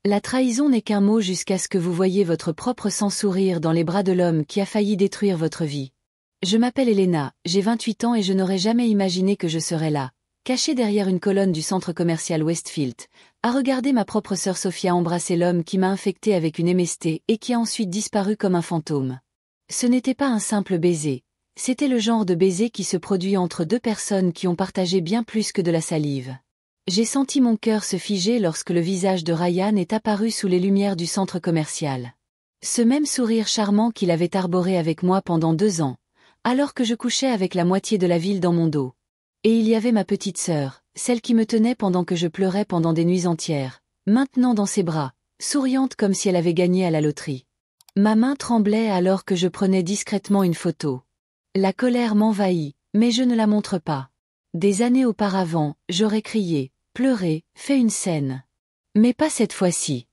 La trahison n'est qu'un mot jusqu'à ce que vous voyiez votre propre sang sourire dans les bras de l'homme qui a failli détruire votre vie. Je m'appelle Elena, j'ai 28 ans et je n'aurais jamais imaginé que je serais là, cachée derrière une colonne du centre commercial Westfield, à regarder ma propre sœur Sophia embrasser l'homme qui m'a infectée avec une MST et qui a ensuite disparu comme un fantôme. Ce n'était pas un simple baiser, c'était le genre de baiser qui se produit entre deux personnes qui ont partagé bien plus que de la salive. J'ai senti mon cœur se figer lorsque le visage de Ryan est apparu sous les lumières du centre commercial. Ce même sourire charmant qu'il avait arboré avec moi pendant 2 ans, alors que je couchais avec la moitié de la ville dans mon dos. Et il y avait ma petite sœur, celle qui me tenait pendant que je pleurais pendant des nuits entières, maintenant dans ses bras, souriante comme si elle avait gagné à la loterie. Ma main tremblait alors que je prenais discrètement une photo. La colère m'envahit, mais je ne la montre pas. Des années auparavant, j'aurais crié, pleuré, fait une scène. Mais pas cette fois-ci.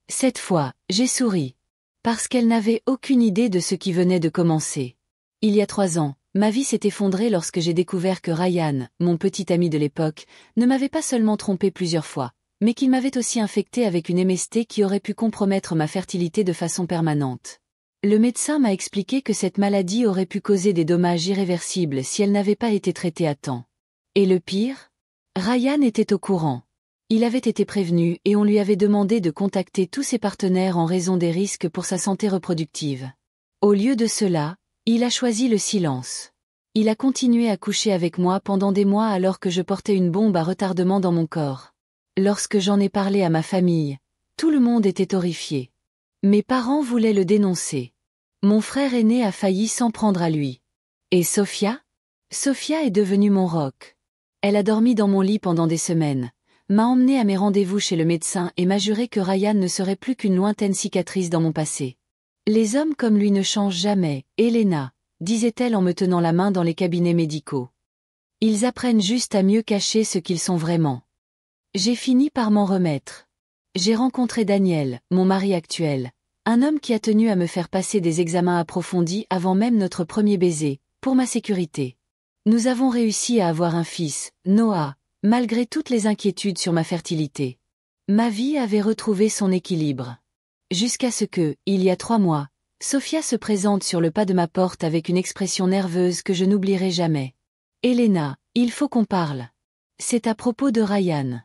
Cette fois, j'ai souri. Parce qu'elle n'avait aucune idée de ce qui venait de commencer. Il y a 3 ans, ma vie s'est effondrée lorsque j'ai découvert que Ryan, mon petit ami de l'époque, ne m'avait pas seulement trompé plusieurs fois, mais qu'il m'avait aussi infecté avec une MST qui aurait pu compromettre ma fertilité de façon permanente. Le médecin m'a expliqué que cette maladie aurait pu causer des dommages irréversibles si elle n'avait pas été traitée à temps. Et le pire? Ryan était au courant. Il avait été prévenu et on lui avait demandé de contacter tous ses partenaires en raison des risques pour sa santé reproductive. Au lieu de cela, il a choisi le silence. Il a continué à coucher avec moi pendant des mois alors que je portais une bombe à retardement dans mon corps. Lorsque j'en ai parlé à ma famille, tout le monde était horrifié. Mes parents voulaient le dénoncer. Mon frère aîné a failli s'en prendre à lui. Et Sophia? Sophia est devenue mon roc. Elle a dormi dans mon lit pendant des semaines, m'a emmenée à mes rendez-vous chez le médecin et m'a juré que Ryan ne serait plus qu'une lointaine cicatrice dans mon passé. Les hommes comme lui ne changent jamais, Elena, disait-elle en me tenant la main dans les cabinets médicaux. Ils apprennent juste à mieux cacher ce qu'ils sont vraiment. J'ai fini par m'en remettre. J'ai rencontré Daniel, mon mari actuel, un homme qui a tenu à me faire passer des examens approfondis avant même notre premier baiser, pour ma sécurité. Nous avons réussi à avoir un fils, Noah, malgré toutes les inquiétudes sur ma fertilité. Ma vie avait retrouvé son équilibre. Jusqu'à ce que, il y a 3 mois, Sophia se présente sur le pas de ma porte avec une expression nerveuse que je n'oublierai jamais. « Elena, il faut qu'on parle. C'est à propos de Ryan. »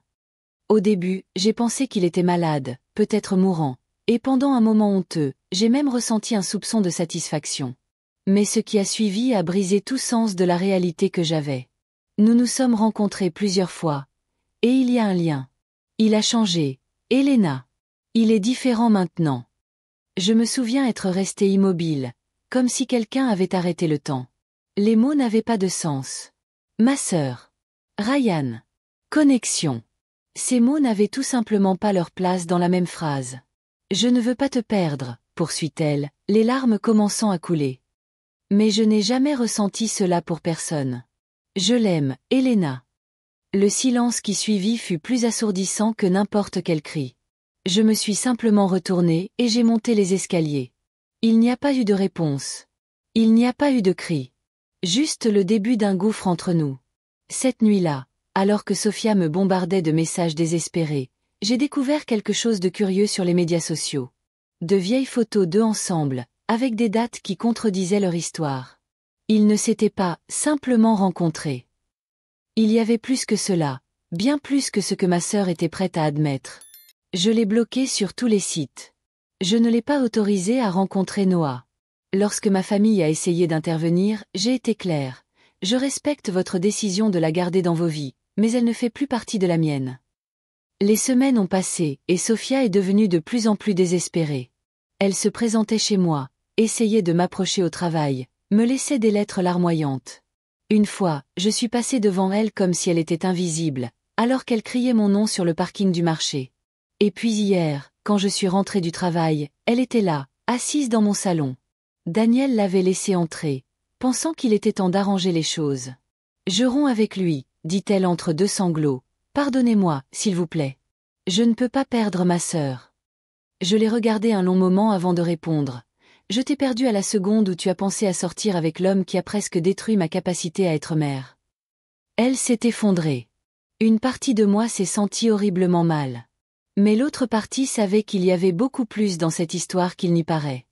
Au début, j'ai pensé qu'il était malade, peut-être mourant, et pendant un moment honteux, j'ai même ressenti un soupçon de satisfaction. Mais ce qui a suivi a brisé tout sens de la réalité que j'avais. Nous nous sommes rencontrés plusieurs fois. Et il y a un lien. Il a changé. Elena. Il est différent maintenant. Je me souviens être restée immobile, comme si quelqu'un avait arrêté le temps. Les mots n'avaient pas de sens. Ma sœur. Ryan. Connexion. Ces mots n'avaient tout simplement pas leur place dans la même phrase. Je ne veux pas te perdre, poursuit-elle, les larmes commençant à couler. Mais je n'ai jamais ressenti cela pour personne. Je l'aime, Elena. Le silence qui suivit fut plus assourdissant que n'importe quel cri. Je me suis simplement retournée et j'ai monté les escaliers. Il n'y a pas eu de réponse. Il n'y a pas eu de cri. Juste le début d'un gouffre entre nous. Cette nuit-là, alors que Sophia me bombardait de messages désespérés, j'ai découvert quelque chose de curieux sur les médias sociaux. De vieilles photos d'eux ensemble, avec des dates qui contredisaient leur histoire. Ils ne s'étaient pas simplement rencontrés. Il y avait plus que cela, bien plus que ce que ma sœur était prête à admettre. Je l'ai bloqué sur tous les sites. Je ne l'ai pas autorisé à rencontrer Noah. Lorsque ma famille a essayé d'intervenir, j'ai été claire. Je respecte votre décision de la garder dans vos vies, mais elle ne fait plus partie de la mienne. Les semaines ont passé, et Sophia est devenue de plus en plus désespérée. Elle se présentait chez moi, essayait de m'approcher au travail, me laissait des lettres larmoyantes. Une fois, je suis passée devant elle comme si elle était invisible, alors qu'elle criait mon nom sur le parking du marché. Et puis hier, quand je suis rentrée du travail, elle était là, assise dans mon salon. Daniel l'avait laissée entrer, pensant qu'il était temps d'arranger les choses. « Je romps avec lui », dit-elle entre 2 sanglots. « Pardonnez-moi, s'il vous plaît. Je ne peux pas perdre ma sœur. » Je l'ai regardé un long moment avant de répondre. Je t'ai perdu à la seconde où tu as pensé à sortir avec l'homme qui a presque détruit ma capacité à être mère. Elle s'est effondrée. Une partie de moi s'est sentie horriblement mal. Mais l'autre partie savait qu'il y avait beaucoup plus dans cette histoire qu'il n'y paraît.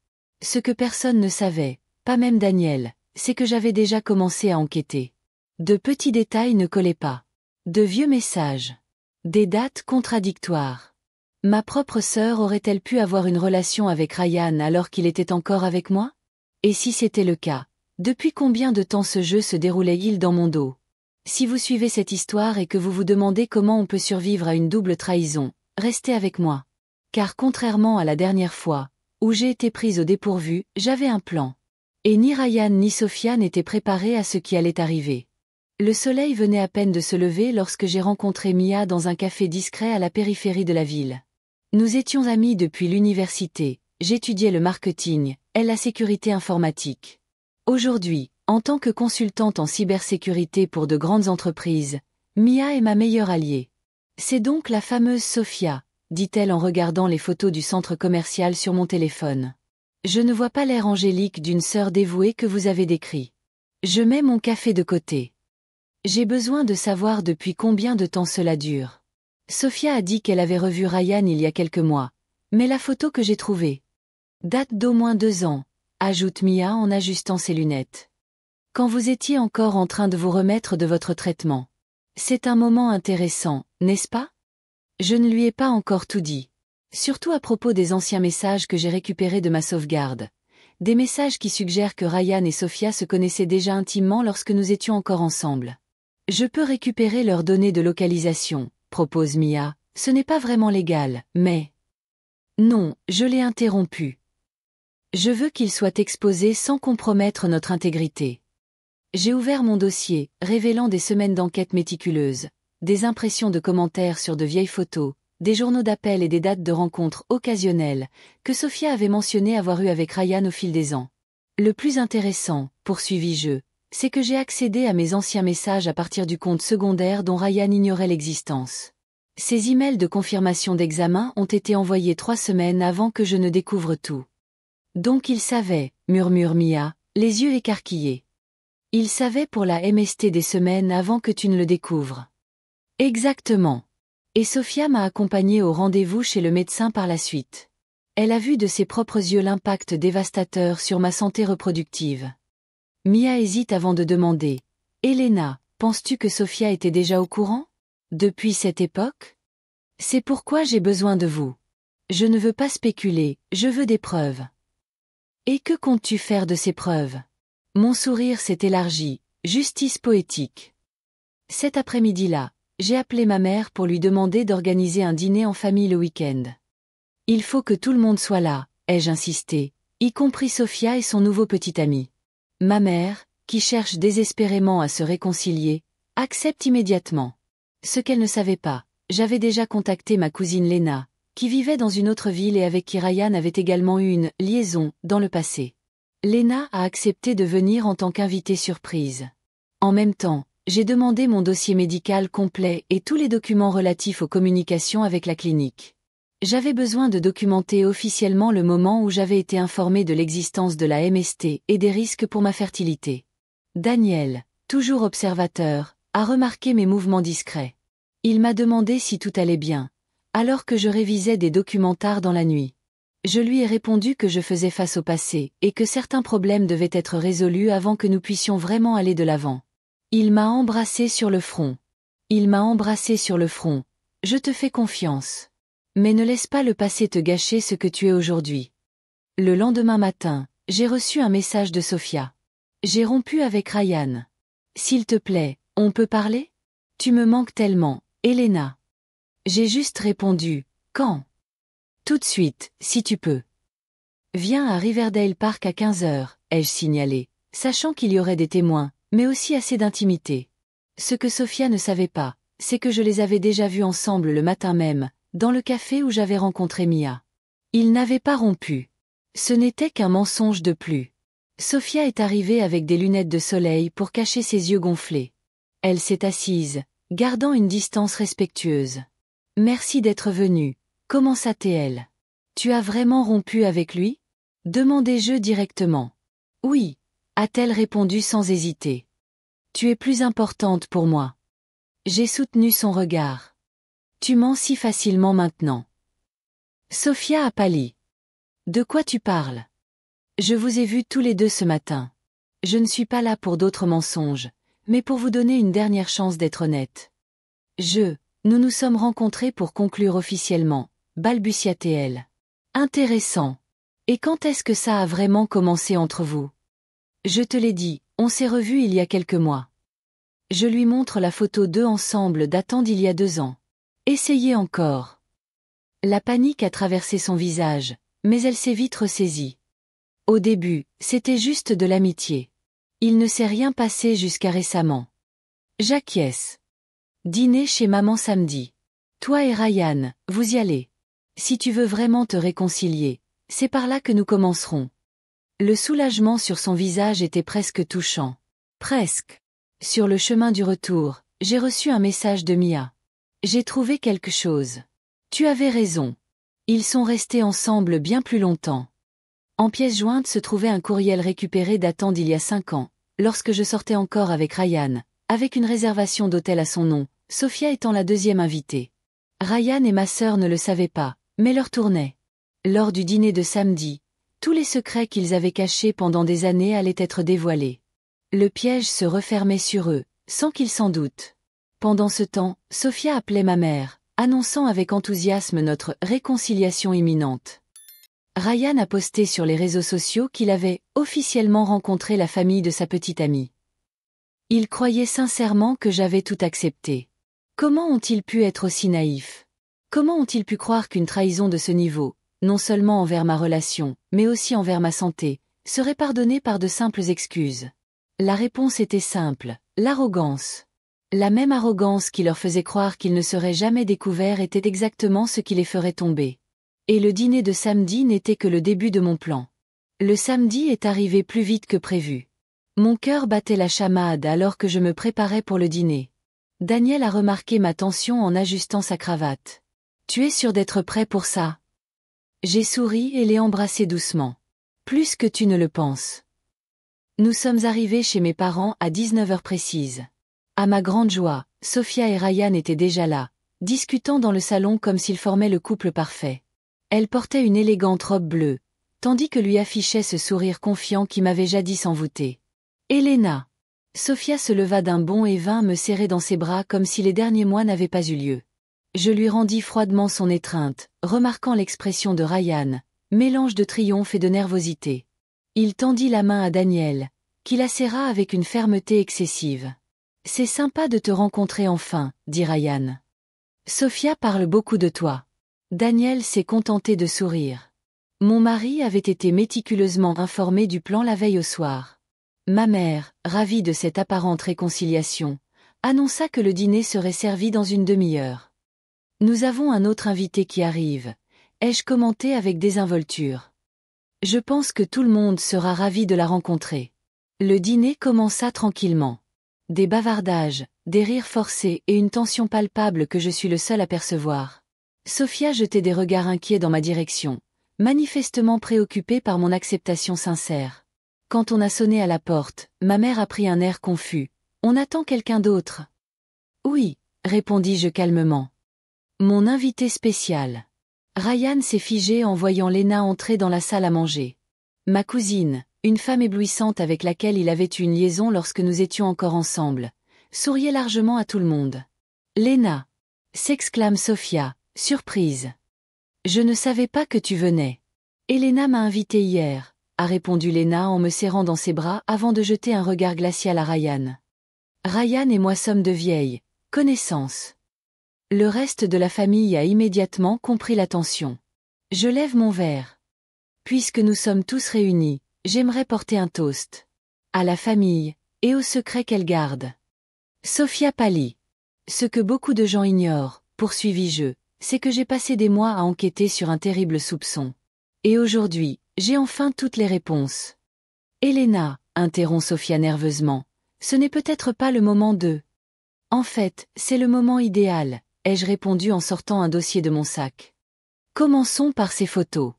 Ce que personne ne savait, pas même Daniel, c'est que j'avais déjà commencé à enquêter. De petits détails ne collaient pas. De vieux messages. Des dates contradictoires. Ma propre sœur aurait-elle pu avoir une relation avec Ryan alors qu'il était encore avec moi? Et si c'était le cas, depuis combien de temps ce jeu se déroulait-il dans mon dos? Si vous suivez cette histoire et que vous vous demandez comment on peut survivre à une double trahison, restez avec moi. Car contrairement à la dernière fois, où j'ai été prise au dépourvu, j'avais un plan. Et ni Ryan ni Sophia n'étaient préparés à ce qui allait arriver. Le soleil venait à peine de se lever lorsque j'ai rencontré Mia dans un café discret à la périphérie de la ville. Nous étions amis depuis l'université, j'étudiais le marketing, elle la sécurité informatique. Aujourd'hui, en tant que consultante en cybersécurité pour de grandes entreprises, Mia est ma meilleure alliée. C'est donc la fameuse Sophia, dit-elle en regardant les photos du centre commercial sur mon téléphone. Je ne vois pas l'air angélique d'une sœur dévouée que vous avez décrit. Je mets mon café de côté. J'ai besoin de savoir depuis combien de temps cela dure. Sophia a dit qu'elle avait revu Ryan il y a quelques mois, mais la photo que j'ai trouvée date d'au moins 2 ans, ajoute Mia en ajustant ses lunettes. Quand vous étiez encore en train de vous remettre de votre traitement. C'est un moment intéressant, n'est-ce pas? Je ne lui ai pas encore tout dit. Surtout à propos des anciens messages que j'ai récupérés de ma sauvegarde. Des messages qui suggèrent que Ryan et Sophia se connaissaient déjà intimement lorsque nous étions encore ensemble. Je peux récupérer leurs données de localisation, propose Mia, ce n'est pas vraiment légal, mais... Non, je l'ai interrompu. Je veux qu'il soit exposé sans compromettre notre intégrité. J'ai ouvert mon dossier, révélant des semaines d'enquête méticuleuses, des impressions de commentaires sur de vieilles photos, des journaux d'appel et des dates de rencontres occasionnelles, que Sophia avait mentionné avoir eu avec Ryan au fil des ans. Le plus intéressant, poursuivis-je, c'est que j'ai accédé à mes anciens messages à partir du compte secondaire dont Ryan ignorait l'existence. Ces emails de confirmation d'examen ont été envoyés 3 semaines avant que je ne découvre tout. Donc il savait, murmure Mia, les yeux écarquillés. Il savait pour la MST des semaines avant que tu ne le découvres. Exactement. Et Sophia m'a accompagnée au rendez-vous chez le médecin par la suite. Elle a vu de ses propres yeux l'impact dévastateur sur ma santé reproductive. Mia hésite avant de demander. Elena, penses-tu que Sophia était déjà au courant? Depuis cette époque? C'est pourquoi j'ai besoin de vous. Je ne veux pas spéculer, je veux des preuves. Et que comptes-tu faire de ces preuves? Mon sourire s'est élargi, justice poétique. Cet après-midi-là, j'ai appelé ma mère pour lui demander d'organiser un dîner en famille le week-end. Il faut que tout le monde soit là, ai-je insisté, y compris Sophia et son nouveau petit ami. Ma mère, qui cherche désespérément à se réconcilier, accepte immédiatement. Ce qu'elle ne savait pas, j'avais déjà contacté ma cousine Lena, qui vivait dans une autre ville et avec qui Ryan avait également eu une liaison dans le passé. Lena a accepté de venir en tant qu'invitée surprise. En même temps, j'ai demandé mon dossier médical complet et tous les documents relatifs aux communications avec la clinique. J'avais besoin de documenter officiellement le moment où j'avais été informée de l'existence de la MST et des risques pour ma fertilité. Daniel, toujours observateur, a remarqué mes mouvements discrets. Il m'a demandé si tout allait bien, alors que je révisais des documents tard dans la nuit. Je lui ai répondu que je faisais face au passé et que certains problèmes devaient être résolus avant que nous puissions vraiment aller de l'avant. Il m'a embrassé sur le front. Il m'a embrassé sur le front. Je te fais confiance. Mais ne laisse pas le passé te gâcher ce que tu es aujourd'hui. Le lendemain matin, j'ai reçu un message de Sophia. J'ai rompu avec Ryan. S'il te plaît, on peut parler? Tu me manques tellement, Elena. J'ai juste répondu, quand? Tout de suite, si tu peux. Viens à Riverdale Park à 15h, ai-je signalé, sachant qu'il y aurait des témoins, mais aussi assez d'intimité. Ce que Sophia ne savait pas, c'est que je les avais déjà vus ensemble le matin même, dans le café où j'avais rencontré Mia. Ils n'avaient pas rompu. Ce n'était qu'un mensonge de plus. Sophia est arrivée avec des lunettes de soleil pour cacher ses yeux gonflés. Elle s'est assise, gardant une distance respectueuse. Merci d'être venue, commença-t-elle. Tu as vraiment rompu avec lui? Demandai-je directement. Oui, a-t-elle répondu sans hésiter. Tu es plus importante pour moi. J'ai soutenu son regard. Tu mens si facilement maintenant. Sophia a pâli. De quoi tu parles? Je vous ai vus tous les deux ce matin. Je ne suis pas là pour d'autres mensonges, mais pour vous donner une dernière chance d'être honnête. Nous nous sommes rencontrés pour conclure officiellement, balbutia-t-elle. Intéressant. Et quand est-ce que ça a vraiment commencé entre vous? Je te l'ai dit, on s'est revus il y a quelques mois. Je lui montre la photo d'eux ensemble datant d'il y a 2 ans. Essayez encore. La panique a traversé son visage, mais elle s'est vite ressaisie. Au début, c'était juste de l'amitié. Il ne s'est rien passé jusqu'à récemment. J'acquiesce. Dîner chez maman samedi. Toi et Ryan, vous y allez. Si tu veux vraiment te réconcilier, c'est par là que nous commencerons. Le soulagement sur son visage était presque touchant. Presque. Sur le chemin du retour, j'ai reçu un message de Mia. J'ai trouvé quelque chose. Tu avais raison. Ils sont restés ensemble bien plus longtemps. En pièce jointe se trouvait un courriel récupéré datant d'il y a 5 ans, lorsque je sortais encore avec Ryan, avec une réservation d'hôtel à son nom, Sophia étant la 2e invitée. Ryan et ma sœur ne le savaient pas, mais leur tournait. Lors du dîner de samedi, tous les secrets qu'ils avaient cachés pendant des années allaient être dévoilés. Le piège se refermait sur eux, sans qu'ils s'en doutent. Pendant ce temps, Sophia appelait ma mère, annonçant avec enthousiasme notre réconciliation imminente. Ryan a posté sur les réseaux sociaux qu'il avait officiellement rencontré la famille de sa petite amie. Il croyait sincèrement que j'avais tout accepté. Comment ont-ils pu être aussi naïfs? Comment ont-ils pu croire qu'une trahison de ce niveau, non seulement envers ma relation, mais aussi envers ma santé, serait pardonnée par de simples excuses? La réponse était simple, l'arrogance. La même arrogance qui leur faisait croire qu'ils ne seraient jamais découverts était exactement ce qui les ferait tomber. Et le dîner de samedi n'était que le début de mon plan. Le samedi est arrivé plus vite que prévu. Mon cœur battait la chamade alors que je me préparais pour le dîner. Daniel a remarqué ma tension en ajustant sa cravate. « Tu es sûr d'être prêt pour ça ?» J'ai souri et l'ai embrassé doucement. « Plus que tu ne le penses. » Nous sommes arrivés chez mes parents à 19h précises. À ma grande joie, Sophia et Ryan étaient déjà là, discutant dans le salon comme s'ils formaient le couple parfait. Elle portait une élégante robe bleue, tandis que lui affichait ce sourire confiant qui m'avait jadis envoûté. « Elena !» Sophia se leva d'un bond et vint me serrer dans ses bras comme si les derniers mois n'avaient pas eu lieu. Je lui rendis froidement son étreinte, remarquant l'expression de Ryan, mélange de triomphe et de nervosité. Il tendit la main à Daniel, qui la serra avec une fermeté excessive. « C'est sympa de te rencontrer enfin, » dit Ryan. « Sophia parle beaucoup de toi. » Daniel s'est contenté de sourire. Mon mari avait été méticuleusement informé du plan la veille au soir. Ma mère, ravie de cette apparente réconciliation, annonça que le dîner serait servi dans une demi-heure. « Nous avons un autre invité qui arrive, » ai-je commenté avec désinvolture. « Je pense que tout le monde sera ravi de la rencontrer. » Le dîner commença tranquillement. Des bavardages, des rires forcés et une tension palpable que je suis le seul à percevoir. Sophia jetait des regards inquiets dans ma direction, manifestement préoccupée par mon acceptation sincère. Quand on a sonné à la porte, ma mère a pris un air confus. « On attend quelqu'un d'autre. »« Oui, » répondis-je calmement. « Mon invité spécial. » Ryan s'est figé en voyant Lena entrer dans la salle à manger. Ma cousine, une femme éblouissante avec laquelle il avait eu une liaison lorsque nous étions encore ensemble, souriait largement à tout le monde. « Lena !» s'exclame Sophia, surprise. « Je ne savais pas que tu venais. Elena m'a invitée hier, » a répondu Lena en me serrant dans ses bras avant de jeter un regard glacial à Ryan. Ryan et moi sommes de vieilles connaissances. Le reste de la famille a immédiatement compris la tension. Je lève mon verre. Puisque nous sommes tous réunis, j'aimerais porter un toast. À la famille, et au secret qu'elle garde. Sophia pâlit. Ce que beaucoup de gens ignorent, poursuivis-je, c'est que j'ai passé des mois à enquêter sur un terrible soupçon. Et aujourd'hui, j'ai enfin toutes les réponses. Elena, interrompt Sophia nerveusement, ce n'est peut-être pas le moment de... En fait, c'est le moment idéal, ai-je répondu en sortant un dossier de mon sac. Commençons par ces photos.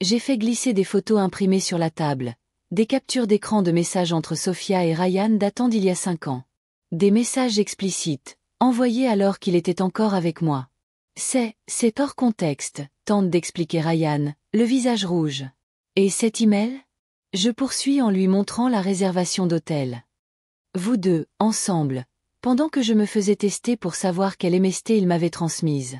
J'ai fait glisser des photos imprimées sur la table, des captures d'écran de messages entre Sophia et Ryan datant d'il y a 5 ans. Des messages explicites, envoyés alors qu'il était encore avec moi. C'est hors contexte, tente d'expliquer Ryan, le visage rouge. Et cet email? Je poursuis en lui montrant la réservation d'hôtel. Vous deux, ensemble, pendant que je me faisais tester pour savoir quelle MST il m'avait transmise.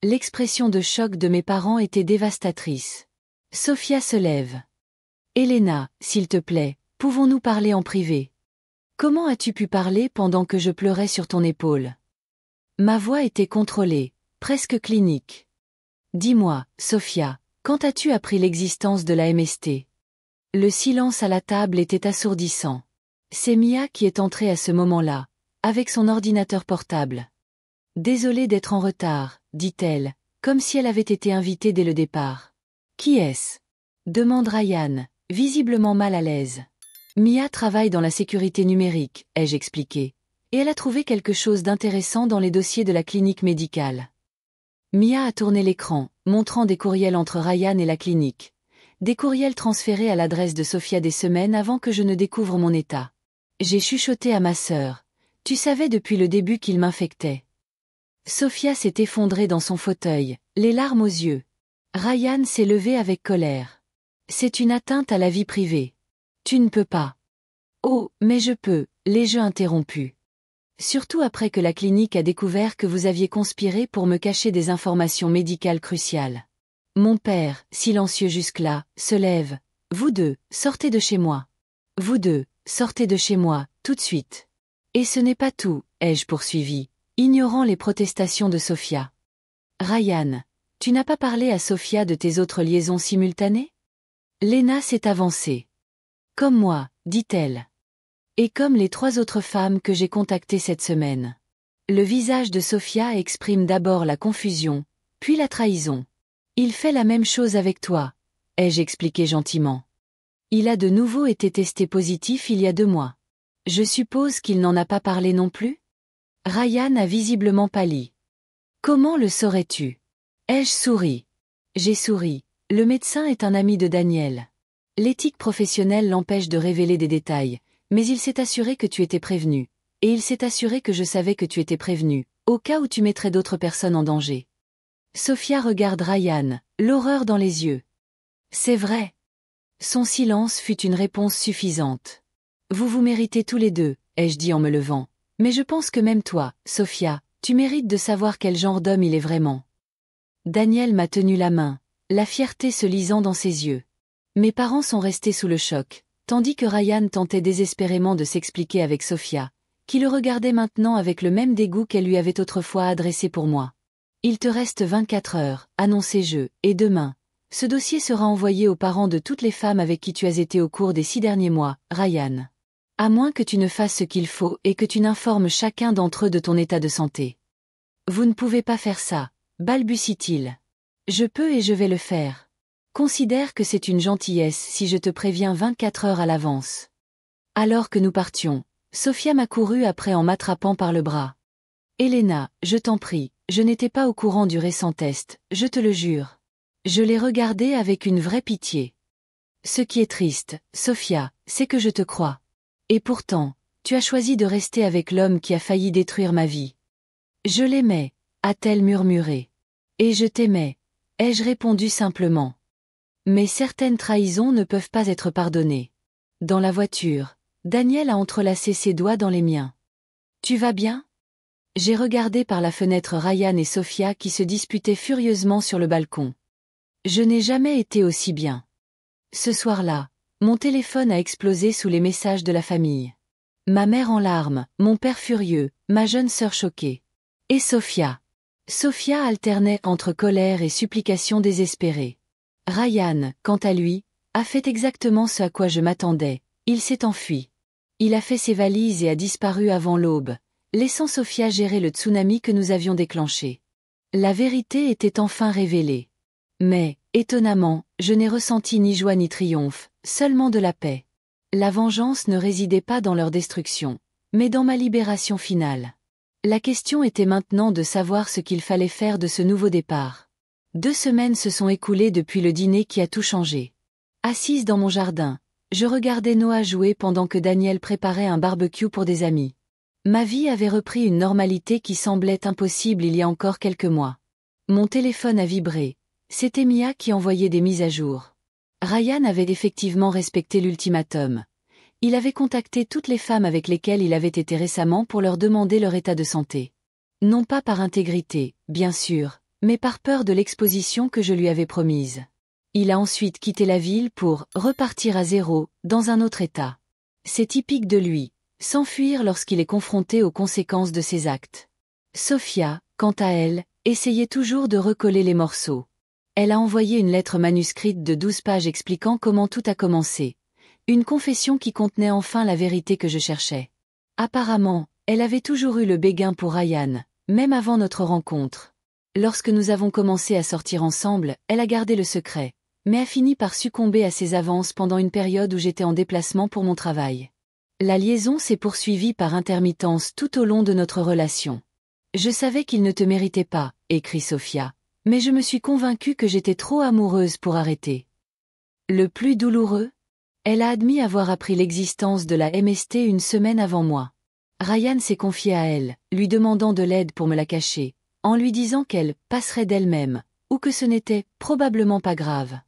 L'expression de choc de mes parents était dévastatrice. Sophia se lève. Elena, s'il te plaît, pouvons-nous parler en privé? Comment as-tu pu parler pendant que je pleurais sur ton épaule? Ma voix était contrôlée, presque clinique. Dis-moi, Sophia, quand as-tu appris l'existence de la MST? Le silence à la table était assourdissant. C'est Mia qui est entrée à ce moment-là, avec son ordinateur portable. Désolée d'être en retard, dit-elle, comme si elle avait été invitée dès le départ. Qui est-ce? Demande Ryan, visiblement mal à l'aise. Mia travaille dans la sécurité numérique, ai-je expliqué, et elle a trouvé quelque chose d'intéressant dans les dossiers de la clinique médicale. Mia a tourné l'écran, montrant des courriels entre Ryan et la clinique. Des courriels transférés à l'adresse de Sophia des semaines avant que je ne découvre mon état. J'ai chuchoté à ma sœur. Tu savais depuis le début qu'il m'infectait. Sophia s'est effondrée dans son fauteuil, les larmes aux yeux. Ryan s'est levé avec colère. C'est une atteinte à la vie privée. Tu ne peux pas. Oh, mais je peux, l'ai-je interrompu. Surtout après que la clinique a découvert que vous aviez conspiré pour me cacher des informations médicales cruciales. Mon père, silencieux jusque-là, se lève. Vous deux, sortez de chez moi. Vous deux, sortez de chez moi, tout de suite. Et ce n'est pas tout, ai-je poursuivi, ignorant les protestations de Sophia. Ryan, tu n'as pas parlé à Sophia de tes autres liaisons simultanées? Lena s'est avancée. Comme moi, dit-elle. Et comme les 3 autres femmes que j'ai contactées cette semaine. Le visage de Sophia exprime d'abord la confusion, puis la trahison. Il fait la même chose avec toi, ai-je expliqué gentiment. Il a de nouveau été testé positif il y a 2 mois. Je suppose qu'il n'en a pas parlé non plus? Ryan a visiblement pâli. Comment le saurais-tu? Ai-je souri? J'ai souri. Le médecin est un ami de Daniel. L'éthique professionnelle l'empêche de révéler des détails, mais il s'est assuré que tu étais prévenu. Et il s'est assuré que je savais que tu étais prévenu, au cas où tu mettrais d'autres personnes en danger. Sophia regarde Ryan, l'horreur dans les yeux. C'est vrai. Son silence fut une réponse suffisante. Vous vous méritez tous les deux, ai-je dit en me levant. Mais je pense que même toi, Sophia, tu mérites de savoir quel genre d'homme il est vraiment. Daniel m'a tenu la main, la fierté se lisant dans ses yeux. Mes parents sont restés sous le choc, tandis que Ryan tentait désespérément de s'expliquer avec Sophia, qui le regardait maintenant avec le même dégoût qu'elle lui avait autrefois adressé pour moi. Il te reste 24 heures, annonçai-je, et demain, ce dossier sera envoyé aux parents de toutes les femmes avec qui tu as été au cours des 6 derniers mois, Ryan. À moins que tu ne fasses ce qu'il faut et que tu n'informes chacun d'entre eux de ton état de santé. Vous ne pouvez pas faire ça, balbutie-t-il. Je peux et je vais le faire. Considère que c'est une gentillesse si je te préviens 24 heures à l'avance. Alors que nous partions, Sophia m'a couru après en m'attrapant par le bras. Elena, je t'en prie, je n'étais pas au courant du récent test, je te le jure. Je l'ai regardé avec une vraie pitié. Ce qui est triste, Sophia, c'est que je te crois. Et pourtant, tu as choisi de rester avec l'homme qui a failli détruire ma vie. Je l'aimais, a-t-elle murmuré. Et je t'aimais, ai-je répondu simplement. Mais certaines trahisons ne peuvent pas être pardonnées. Dans la voiture, Daniel a entrelacé ses doigts dans les miens. Tu vas bien? J'ai regardé par la fenêtre Ryan et Sophia qui se disputaient furieusement sur le balcon. Je n'ai jamais été aussi bien. Ce soir-là, mon téléphone a explosé sous les messages de la famille. Ma mère en larmes, mon père furieux, ma jeune sœur choquée. Et Sophia. Sophia alternait entre colère et supplication désespérée. Ryan, quant à lui, a fait exactement ce à quoi je m'attendais, il s'est enfui. Il a fait ses valises et a disparu avant l'aube, laissant Sophia gérer le tsunami que nous avions déclenché. La vérité était enfin révélée. Mais, étonnamment, je n'ai ressenti ni joie ni triomphe, seulement de la paix. La vengeance ne résidait pas dans leur destruction, mais dans ma libération finale. La question était maintenant de savoir ce qu'il fallait faire de ce nouveau départ. 2 semaines se sont écoulées depuis le dîner qui a tout changé. Assise dans mon jardin, je regardais Noah jouer pendant que Daniel préparait un barbecue pour des amis. Ma vie avait repris une normalité qui semblait impossible il y a encore quelques mois. Mon téléphone a vibré. C'était Mia qui envoyait des mises à jour. Ryan avait effectivement respecté l'ultimatum. Il avait contacté toutes les femmes avec lesquelles il avait été récemment pour leur demander leur état de santé. Non pas par intégrité, bien sûr, mais par peur de l'exposition que je lui avais promise. Il a ensuite quitté la ville pour repartir à zéro, dans un autre état. C'est typique de lui, s'enfuir lorsqu'il est confronté aux conséquences de ses actes. Sophia, quant à elle, essayait toujours de recoller les morceaux. Elle a envoyé une lettre manuscrite de 12 pages expliquant comment tout a commencé. Une confession qui contenait enfin la vérité que je cherchais. Apparemment, elle avait toujours eu le béguin pour Ryan, même avant notre rencontre. Lorsque nous avons commencé à sortir ensemble, elle a gardé le secret, mais a fini par succomber à ses avances pendant une période où j'étais en déplacement pour mon travail. La liaison s'est poursuivie par intermittence tout au long de notre relation. Je savais qu'il ne te méritait pas, écrit Sophia, mais je me suis convaincue que j'étais trop amoureuse pour arrêter. Le plus douloureux ? Elle a admis avoir appris l'existence de la MST une semaine avant moi. Ryan s'est confié à elle, lui demandant de l'aide pour me la cacher, en lui disant qu'elle passerait d'elle-même, ou que ce n'était probablement pas grave.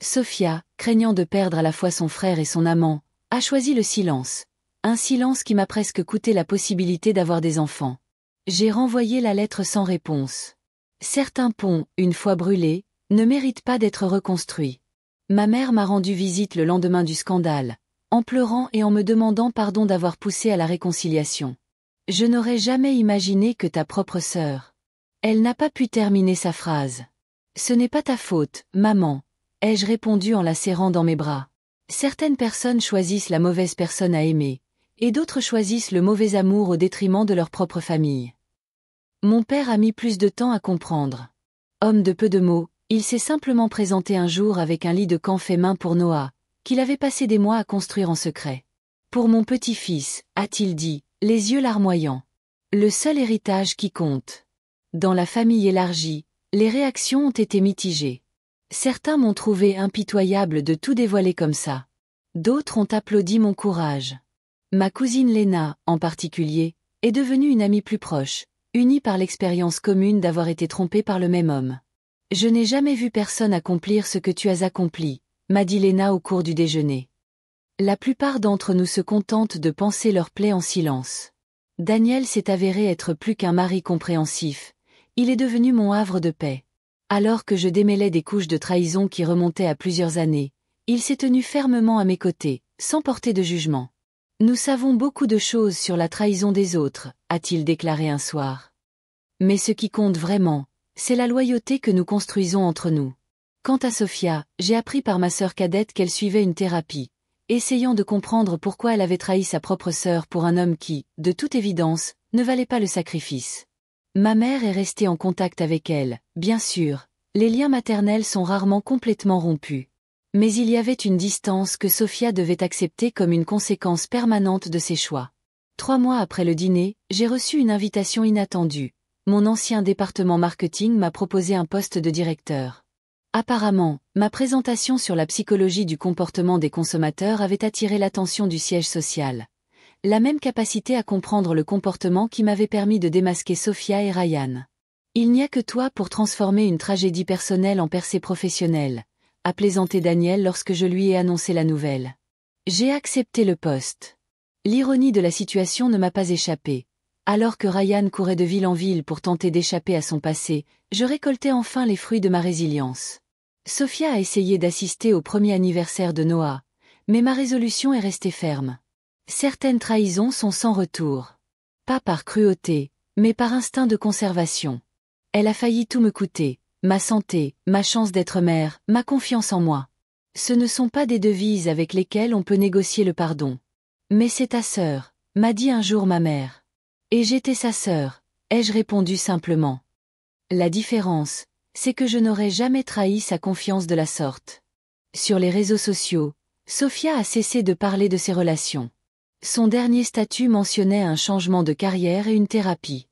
Sophia, craignant de perdre à la fois son frère et son amant, a choisi le silence, un silence qui m'a presque coûté la possibilité d'avoir des enfants. J'ai renvoyé la lettre sans réponse. Certains ponts, une fois brûlés, ne méritent pas d'être reconstruits. Ma mère m'a rendu visite le lendemain du scandale, en pleurant et en me demandant pardon d'avoir poussé à la réconciliation. Je n'aurais jamais imaginé que ta propre sœur. Elle n'a pas pu terminer sa phrase. Ce n'est pas ta faute, maman, ai-je répondu en la serrant dans mes bras. Certaines personnes choisissent la mauvaise personne à aimer, et d'autres choisissent le mauvais amour au détriment de leur propre famille. Mon père a mis plus de temps à comprendre. Homme de peu de mots, il s'est simplement présenté un jour avec un lit de camp fait main pour Noah, qu'il avait passé des mois à construire en secret. Pour mon petit-fils, a-t-il dit, les yeux larmoyants. Le seul héritage qui compte. Dans la famille élargie, les réactions ont été mitigées. Certains m'ont trouvé impitoyable de tout dévoiler comme ça. D'autres ont applaudi mon courage. Ma cousine Léna, en particulier, est devenue une amie plus proche, unie par l'expérience commune d'avoir été trompée par le même homme. Je n'ai jamais vu personne accomplir ce que tu as accompli, m'a dit Léna au cours du déjeuner. La plupart d'entre nous se contentent de panser leurs plaies en silence. Daniel s'est avéré être plus qu'un mari compréhensif, il est devenu mon havre de paix. Alors que je démêlais des couches de trahison qui remontaient à plusieurs années, il s'est tenu fermement à mes côtés, sans porter de jugement. Nous savons beaucoup de choses sur la trahison des autres, a-t-il déclaré un soir. Mais ce qui compte vraiment, c'est la loyauté que nous construisons entre nous. Quant à Sophia, j'ai appris par ma sœur cadette qu'elle suivait une thérapie, essayant de comprendre pourquoi elle avait trahi sa propre sœur pour un homme qui, de toute évidence, ne valait pas le sacrifice. Ma mère est restée en contact avec elle, bien sûr, les liens maternels sont rarement complètement rompus. Mais il y avait une distance que Sophia devait accepter comme une conséquence permanente de ses choix. 3 mois après le dîner, j'ai reçu une invitation inattendue. Mon ancien département marketing m'a proposé un poste de directeur. Apparemment, ma présentation sur la psychologie du comportement des consommateurs avait attiré l'attention du siège social. La même capacité à comprendre le comportement qui m'avait permis de démasquer Sophia et Ryan. Il n'y a que toi pour transformer une tragédie personnelle en percée professionnelle, a plaisanté Daniel lorsque je lui ai annoncé la nouvelle. J'ai accepté le poste. L'ironie de la situation ne m'a pas échappé. Alors que Ryan courait de ville en ville pour tenter d'échapper à son passé, je récoltais enfin les fruits de ma résilience. Sophia a essayé d'assister au premier anniversaire de Noah, mais ma résolution est restée ferme. Certaines trahisons sont sans retour. Pas par cruauté, mais par instinct de conservation. Elle a failli tout me coûter, ma santé, ma chance d'être mère, ma confiance en moi. Ce ne sont pas des devises avec lesquelles on peut négocier le pardon. Mais c'est ta sœur, m'a dit un jour ma mère. Et j'étais sa sœur, ai-je répondu simplement. La différence, c'est que je n'aurais jamais trahi sa confiance de la sorte. Sur les réseaux sociaux, Sophia a cessé de parler de ses relations. Son dernier statut mentionnait un changement de carrière et une thérapie.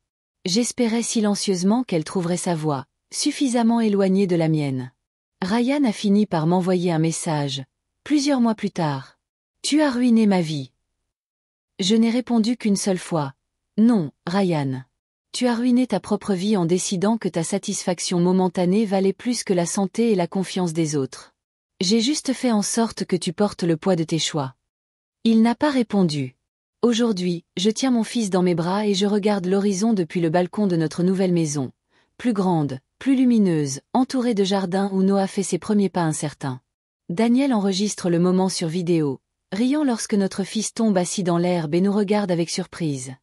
J'espérais silencieusement qu'elle trouverait sa voie, suffisamment éloignée de la mienne. Ryan a fini par m'envoyer un message, plusieurs mois plus tard. Tu as ruiné ma vie. Je n'ai répondu qu'une seule fois. Non, Ryan. Tu as ruiné ta propre vie en décidant que ta satisfaction momentanée valait plus que la santé et la confiance des autres. J'ai juste fait en sorte que tu portes le poids de tes choix. Il n'a pas répondu. Aujourd'hui, je tiens mon fils dans mes bras et je regarde l'horizon depuis le balcon de notre nouvelle maison. Plus grande, plus lumineuse, entourée de jardins où Noah fait ses premiers pas incertains. Daniel enregistre le moment sur vidéo, riant lorsque notre fils tombe assis dans l'herbe et nous regarde avec surprise.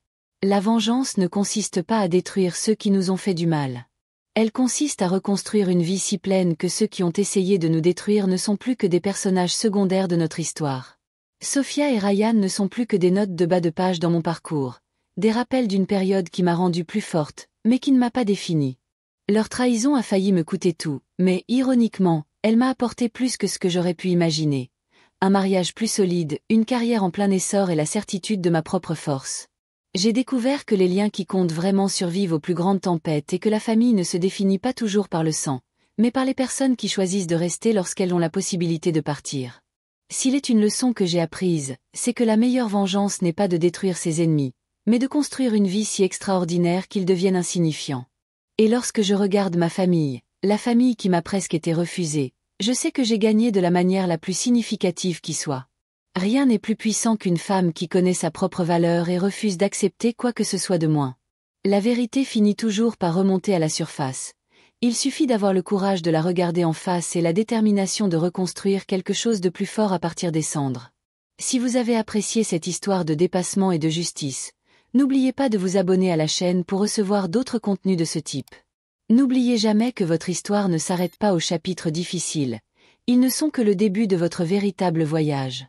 La vengeance ne consiste pas à détruire ceux qui nous ont fait du mal. Elle consiste à reconstruire une vie si pleine que ceux qui ont essayé de nous détruire ne sont plus que des personnages secondaires de notre histoire. Sophia et Ryan ne sont plus que des notes de bas de page dans mon parcours, des rappels d'une période qui m'a rendue plus forte, mais qui ne m'a pas définie. Leur trahison a failli me coûter tout, mais, ironiquement, elle m'a apporté plus que ce que j'aurais pu imaginer. Un mariage plus solide, une carrière en plein essor et la certitude de ma propre force. J'ai découvert que les liens qui comptent vraiment survivent aux plus grandes tempêtes et que la famille ne se définit pas toujours par le sang, mais par les personnes qui choisissent de rester lorsqu'elles ont la possibilité de partir. S'il est une leçon que j'ai apprise, c'est que la meilleure vengeance n'est pas de détruire ses ennemis, mais de construire une vie si extraordinaire qu'ils deviennent insignifiants. Et lorsque je regarde ma famille, la famille qui m'a presque été refusée, je sais que j'ai gagné de la manière la plus significative qui soit. Rien n'est plus puissant qu'une femme qui connaît sa propre valeur et refuse d'accepter quoi que ce soit de moins. La vérité finit toujours par remonter à la surface. Il suffit d'avoir le courage de la regarder en face et la détermination de reconstruire quelque chose de plus fort à partir des cendres. Si vous avez apprécié cette histoire de dépassement et de justice, n'oubliez pas de vous abonner à la chaîne pour recevoir d'autres contenus de ce type. N'oubliez jamais que votre histoire ne s'arrête pas aux chapitres difficiles. Ils ne sont que le début de votre véritable voyage.